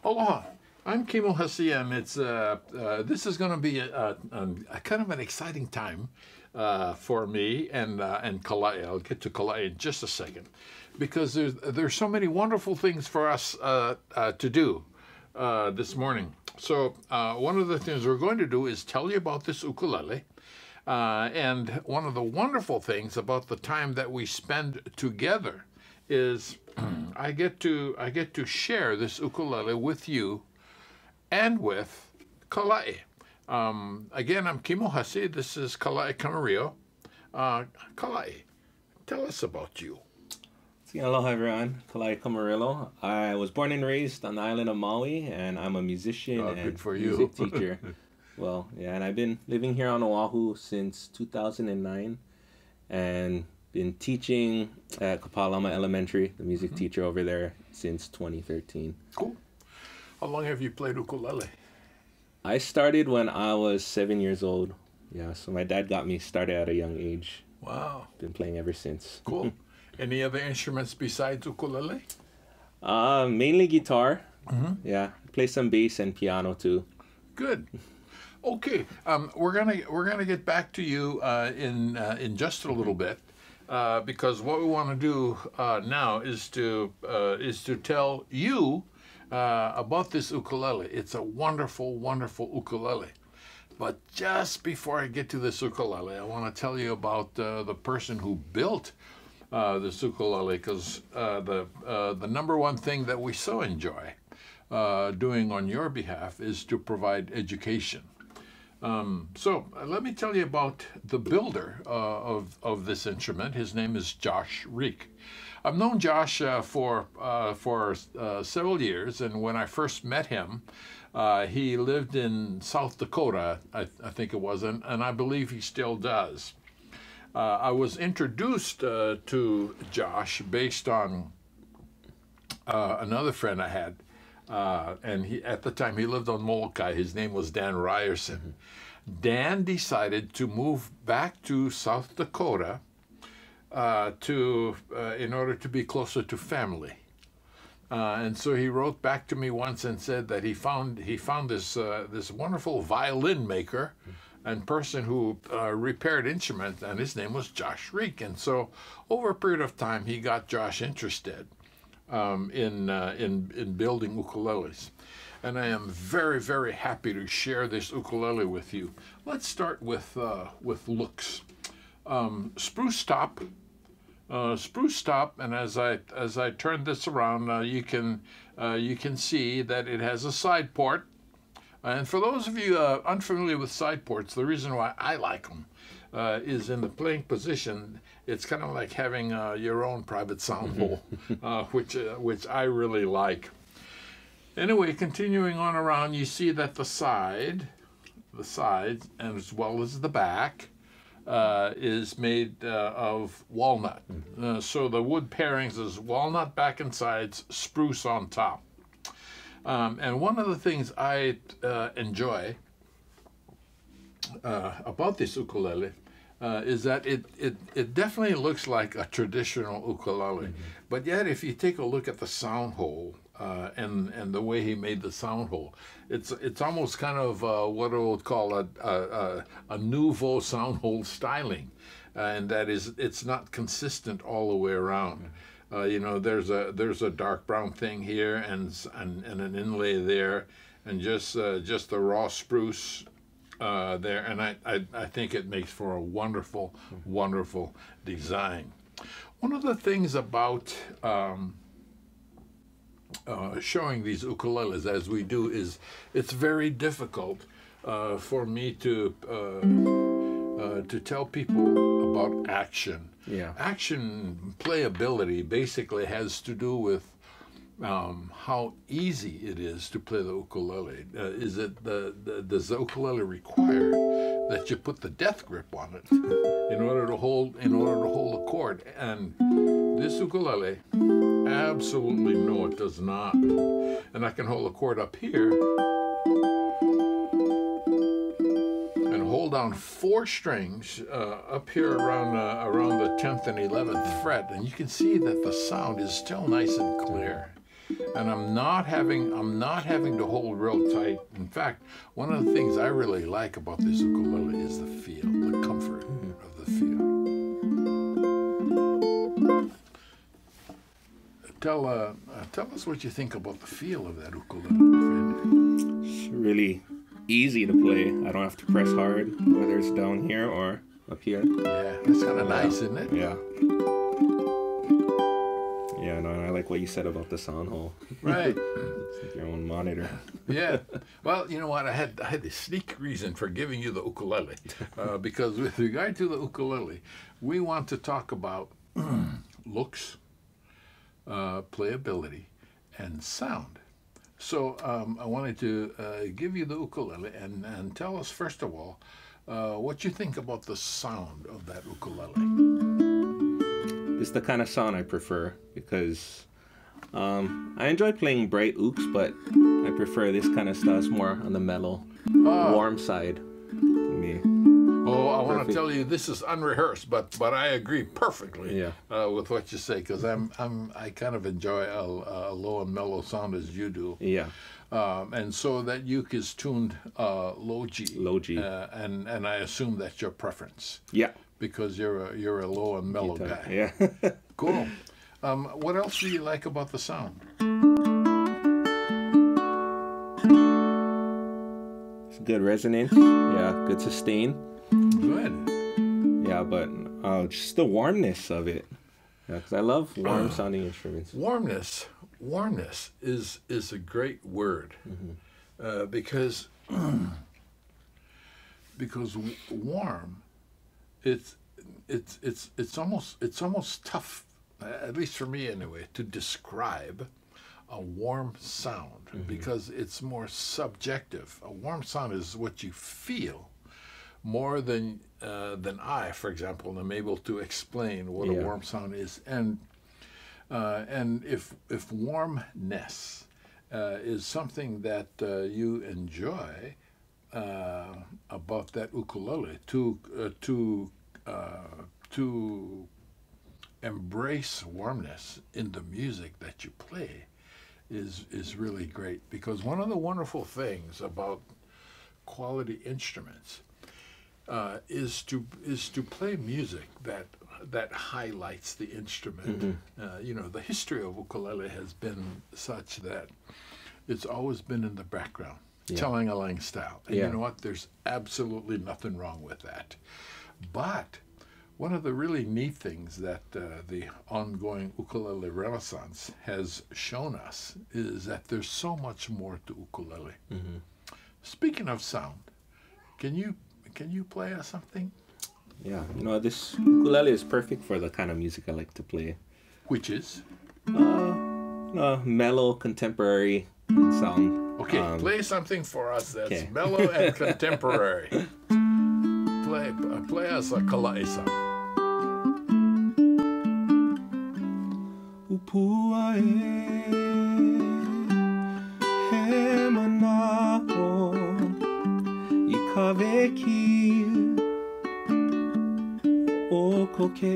Aloha, I'm Kimo Hussey, and this is going to be a kind of an exciting time for me and Kalae. I'll get to Kalae in just a second, because there's so many wonderful things for us to do this morning. So one of the things we're going to do is tell you about this ukulele. And one of the wonderful things about the time that we spend together is I get to share this ukulele with you and with Kalae. Again, I'm Kimo Hussey. This is Kalae Camarillo. Kalae, tell us about you. Aloha everyone, Kalae Camarillo. I was born and raised on the island of Maui, and I'm a musician and music teacher. Well, yeah, and I've been living here on Oahu since 2009 and been teaching at Kapalama Elementary, the music teacher over there, since 2013. Cool. How long have you played ukulele? I started when I was 7 years old. Yeah, so my dad got me started at a young age. Wow. Been playing ever since. Cool. Any other instruments besides ukulele? Mainly guitar. Yeah, play some bass and piano too. Good. Okay, we're gonna get back to you in just a little bit, because what we want to do now is to tell you about this ukulele. It's a wonderful, wonderful ukulele. But just before I get to this ukulele, I want to tell you about the person who built this ukulele, because the number one thing that we so enjoy doing on your behalf is to provide education. So let me tell you about the builder of this instrument. His name is Josh Rieck. I've known Josh for several years, and when I first met him, he lived in South Dakota, I think it was, and I believe he still does. I was introduced to Josh based on another friend I had. And at the time he lived on Molokai. His name was Dan Ryerson. Dan decided to move back to South Dakota in order to be closer to family. And so he wrote back to me once and said that he found this wonderful violin maker and person who repaired instruments, and his name was Josh Rieck. And so over a period of time he got Josh interested in building ukuleles. And I am very, very happy to share this ukulele with you. Let's start with looks. Spruce top, and as I turn this around, you can see that it has a side port. And for those of you unfamiliar with side ports, the reason why I like them is in the playing position. It's kind of like having your own private sound hole, which I really like. Anyway, continuing on around, you see that the sides, and as well as the back, is made of walnut. So the wood pairings is walnut back and sides, spruce on top. And one of the things I enjoy about this ukulele is that it definitely looks like a traditional ukulele, but yet if you take a look at the sound hole and the way he made the sound hole, it's almost kind of what I would call a nouveau sound hole styling, and that is it's not consistent all the way around. You know, there's a dark brown thing here and an inlay there, and just the raw spruce there, and I think it makes for a wonderful, wonderful design. One of the things about showing these ukuleles as we do is it's very difficult for me to tell people about action. Yeah. Action playability basically has to do with how easy it is to play the ukulele. Does the ukulele require that you put the death grip on it in order to hold the chord? And this ukulele, absolutely no, it does not. And I can hold the chord up here and hold down 4 strings up here around the 10th and 11th fret, and you can see that the sound is still nice and clear. and I'm not having to hold real tight. In fact, one of the things I really like about this ukulele is the feel, the comfort of the feel. Tell us what you think about the feel of that ukulele, friend. It's really easy to play. I don't have to press hard, whether it's down here or up here. Yeah, that's kind of nice, isn't it? Yeah. Yeah, no, and I like what you said about the sound hole. Right. It's like your own monitor. Yeah. Well, you know what? I had this sneak reason for giving you the ukulele, because with regard to the ukulele, we want to talk about looks, playability, and sound. So I wanted to give you the ukulele and tell us, first of all, what you think about the sound of that ukulele. It's the kind of sound I prefer because I enjoy playing bright ooks, but I prefer this kind of stuff. It's more on the mellow, warm side to me. Oh, I want to tell you, this is unrehearsed, but I agree perfectly with what you say, because I kind of enjoy a low and mellow sound as you do. Yeah. And so that uke is tuned low G. Low G. And I assume that's your preference. Yeah. Because you're a low and mellow guy. Yeah. Cool. What else do you like about the sound? It's good resonance. Yeah, good sustain. Good. Yeah, but just the warmness of it. Yeah, 'cause I love warm sounding instruments. Warmness is a great word, because warm, it's almost tough, at least for me anyway, to describe a warm sound, because it's more subjective. A warm sound is what you feel more than I, for example, am able to explain what a warm sound is. And if warmness is something that you enjoy about that ukulele, to embrace warmness in the music that you play is really great, because one of the wonderful things about quality instruments is to play music that highlights the instrument. You know, the history of ukulele has been such that it's always been in the background, telling a lang style. And you know what? There's absolutely nothing wrong with that. But one of the really neat things that the ongoing ukulele renaissance has shown us is that there's so much more to ukulele. Speaking of sound, can you play us something? Yeah, you know, this ukulele is perfect for the kind of music I like to play. Which is? Mellow, contemporary sound. Okay, play something for us that's mellow and contemporary. Play us a kalaisa. Upua he manao ikaveki o koke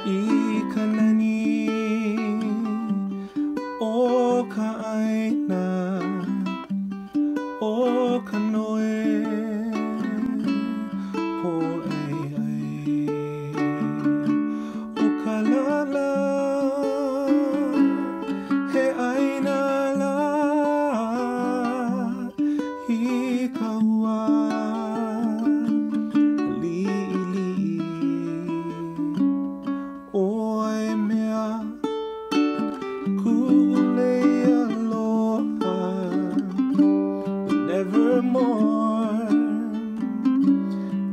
ikanani o kaaina o kanoe po ai o kalala he aina la hi kaua li o ai mea kulea aloha nevermore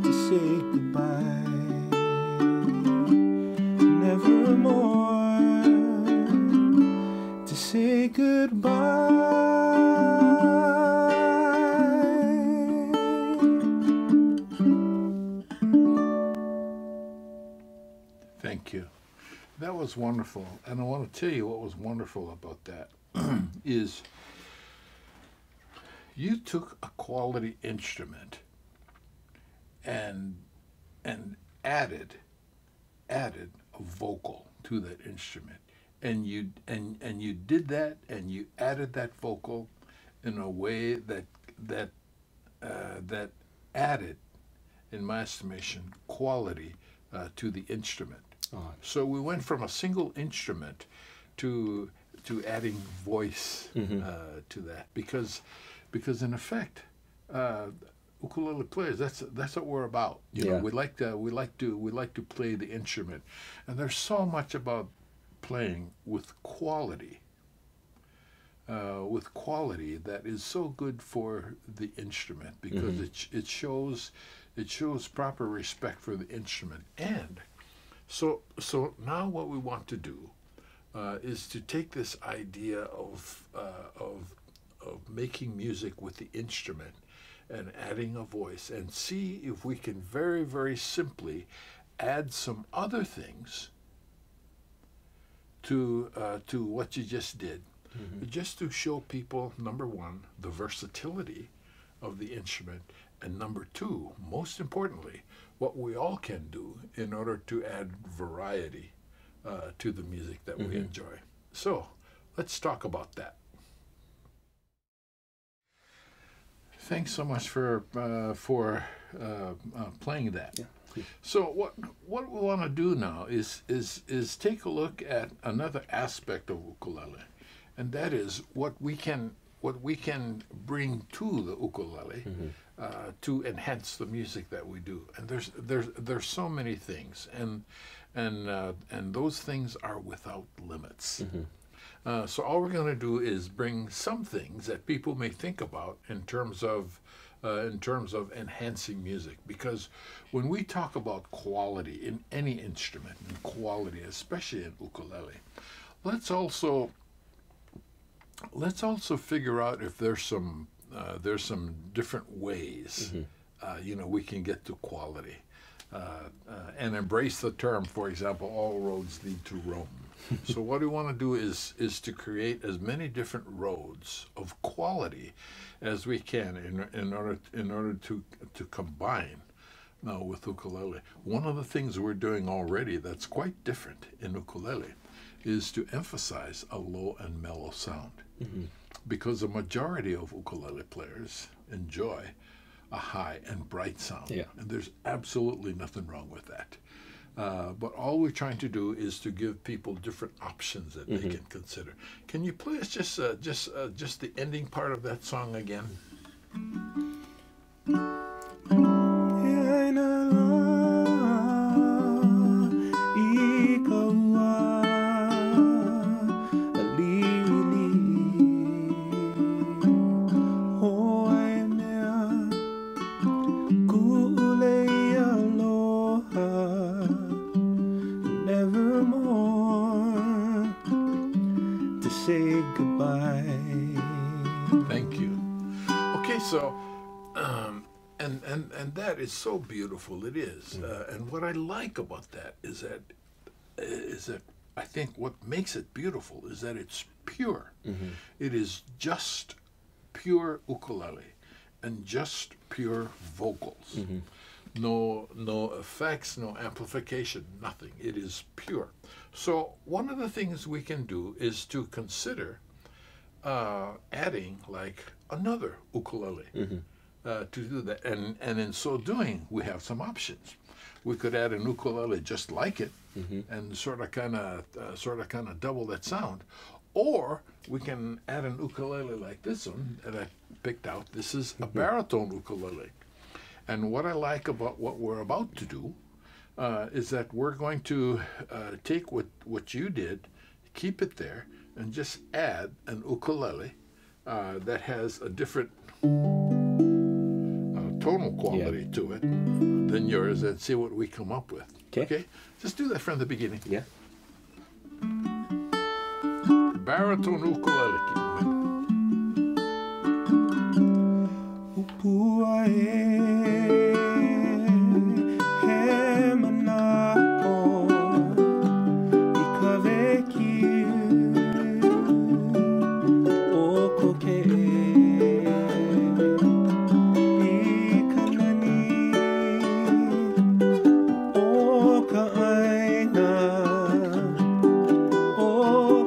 to say goodbye, nevermore to say goodbye. Thank you. That was wonderful. And I want to tell you what was wonderful about that is you took a quality instrument and added a vocal to that instrument, and you did that, and you added that vocal in a way that added, in my estimation, quality to the instrument. Oh. So we went from a single instrument to adding voice to that, because in effect, ukulele players, that's what we're about. You know, we like to play the instrument, and there's so much about playing with quality. That is so good for the instrument, because it shows proper respect for the instrument. And so now what we want to do is to take this idea of making music with the instrument and adding a voice, and see if we can very, very simply add some other things to what you just did, just to show people, number one, the versatility of the instrument, and number two, most importantly, what we all can do in order to add variety to the music that we enjoy. So let's talk about that. Thanks so much for playing that. Yeah. So what we want to do now is take a look at another aspect of ukulele, and that is what we can bring to the ukulele to enhance the music that we do. And there's so many things, and those things are without limits. So all we're going to do is bring some things that people may think about in terms of enhancing music, because when we talk about quality in any instrument, and quality especially in ukulele, let's also figure out if there's some different ways we can get to quality, and embrace the term, for example, all roads lead to Rome. So what we want to do is to create as many different roads of quality as we can in order to combine now with ukulele. One of the things we're doing already that's quite different in ukulele is to emphasize a low and mellow sound, because the majority of ukulele players enjoy a high and bright sound, and there's absolutely nothing wrong with that. But all we're trying to do is to give people different options that they can consider. Can you play us just the ending part of that song again? Say goodbye. Thank you. Okay, so and that is so beautiful. It is, and what I like about that is that I think what makes it beautiful is that it's pure. It is just pure ukulele and just pure vocals. No effects, no amplification, nothing. It is pure. So one of the things we can do is to consider adding like another ukulele to do that, and in so doing we have some options. We could add an ukulele just like it and sort of kind of double that sound, or we can add an ukulele like this one that I picked out. This is a baritone ukulele. And what I like about what we're about to do is that we're going to take what you did, keep it there, and just add an ukulele that has a different tonal quality to it than yours, and see what we come up with. Okay? Just do that from the beginning. Yeah. Baritone ukulele. Oh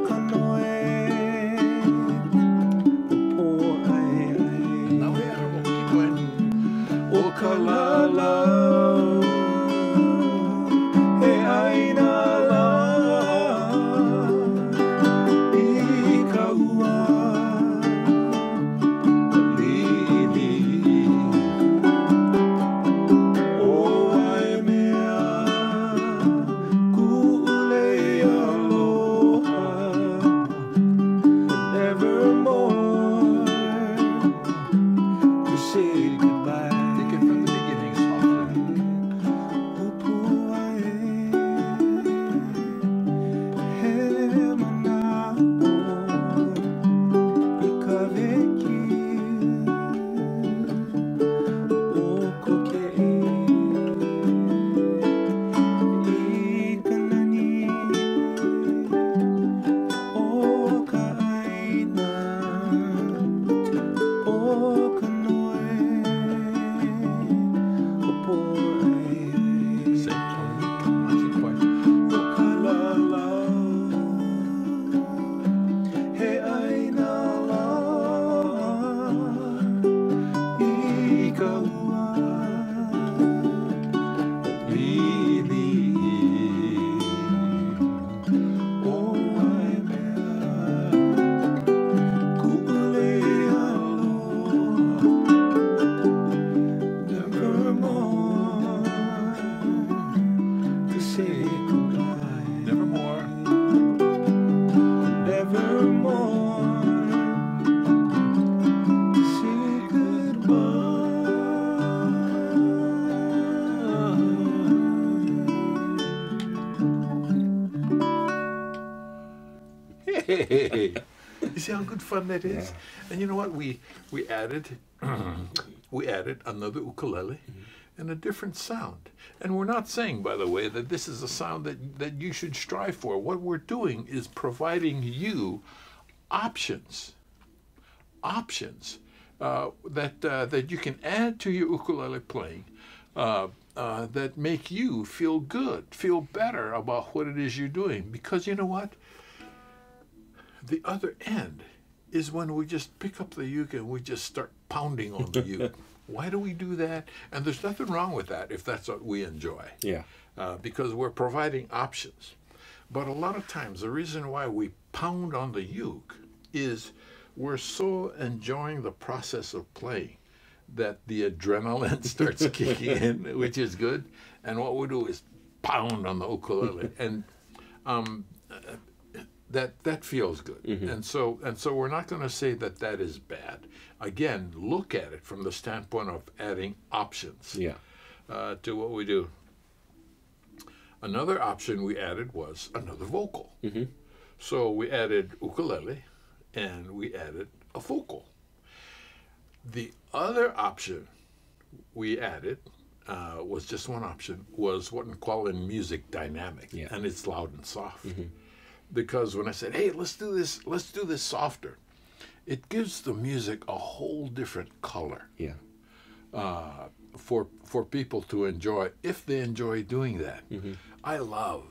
Hey, you see how good fun that is? Yeah. And you know what? We added we added another ukulele and a different sound. And we're not saying, by the way, that this is a sound that you should strive for. What we're doing is providing you options that you can add to your ukulele playing that make you feel good, feel better about what it is you're doing. Because you know what? The other end is when we just pick up the uke and we just start pounding on the uke. Why do we do that? And there's nothing wrong with that if that's what we enjoy. Yeah. Because we're providing options. But a lot of times the reason why we pound on the uke is we're so enjoying the process of playing that the adrenaline starts kicking in, which is good. And what we do is pound on the ukulele, and that feels good. Mm-hmm. And so we're not going to say that that is bad. Again, look at it from the standpoint of adding options to what we do. Another option we added was another vocal. Mm-hmm. So we added ukulele and we added a vocal. The other option we added was just one option, was what we call in music dynamic, and it's loud and soft. Mm-hmm. Because when I said, hey, let's do this softer, it gives the music a whole different color. Yeah. For people to enjoy, if they enjoy doing that. Mm-hmm. I love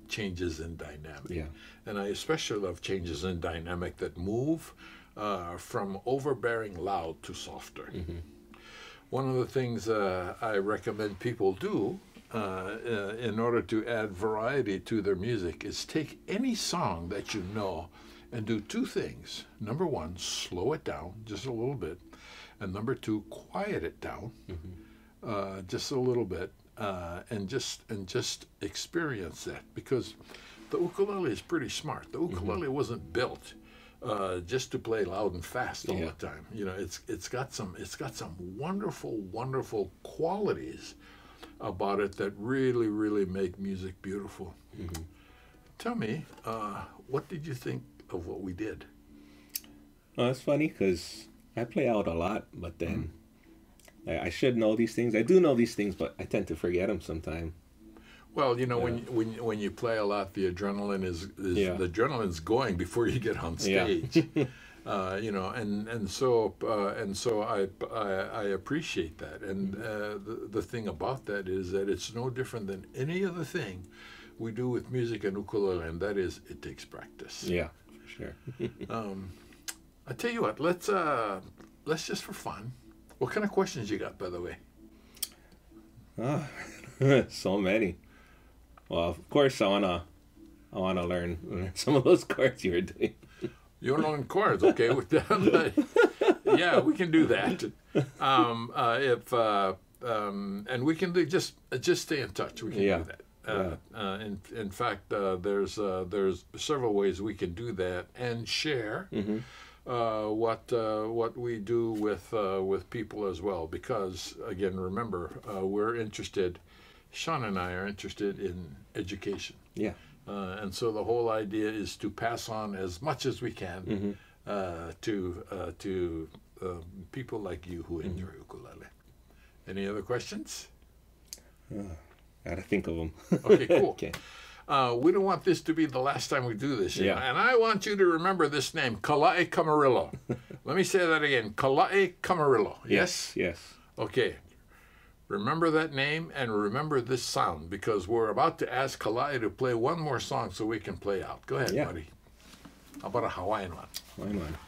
changes in dynamic. Yeah. And I especially love changes in dynamic that move from overbearing loud to softer. Mm-hmm. One of the things I recommend people do in order to add variety to their music is take any song that you know and do two things. Number one, slow it down just a little bit. And number two, quiet it down just a little bit, and just experience that. Because the ukulele is pretty smart. The ukulele wasn't built just to play loud and fast all the time. You know, it's got some wonderful qualities about it that really make music beautiful. Mm-hmm. Tell me, what did you think of what we did? Well, it's funny because I play out a lot, but then I should know these things. I do know these things, but I tend to forget them sometimes. Well, you know, when you play a lot, the adrenaline the adrenaline's going before you get on stage. You know, and so I appreciate that. And the thing about that is that it's no different than any other thing we do with music and ukulele, and that is it takes practice. Yeah, for sure. I tell you what, let's just for fun, What kind of questions you got, by the way? So many. Well, of course, I wanna learn some of those chords you were doing. You want to learn chords? Okay, with that, yeah, we can do that. And we can do just stay in touch. We can do that. In fact, there's several ways we can do that and share what we do with people as well. Because again, remember, we're interested. Sean and I are interested in education. Yeah. And so the whole idea is to pass on as much as we can to people like you who enjoy ukulele. Any other questions? Gotta think of them. Okay, cool. Okay. We don't want this to be the last time we do this. Yeah. And I want you to remember this name, Kalae Camarillo. Let me say that again, Kalae Camarillo. Yes? Yes. Okay. Remember that name and remember this sound, because we're about to ask Kalae to play one more song so we can play out. Go ahead, buddy. How about a Hawaiian one? Hawaiian one.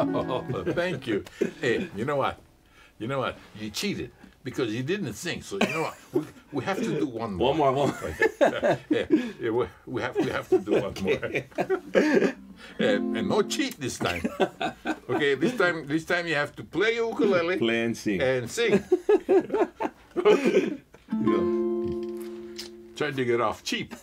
Oh, thank you. Hey, you know what? You know what? You cheated because you didn't sing. So you know what? We have to do one more. One more. Yeah, we have to do one more. And no cheat this time. Okay, this time you have to play your ukulele. Play and sing. And sing. Trying to get off cheap.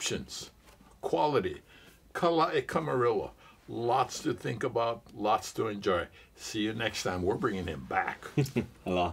options, quality, Camarillo. Lots to think about, lots to enjoy. See you next time. We're bringing him back. Aloha.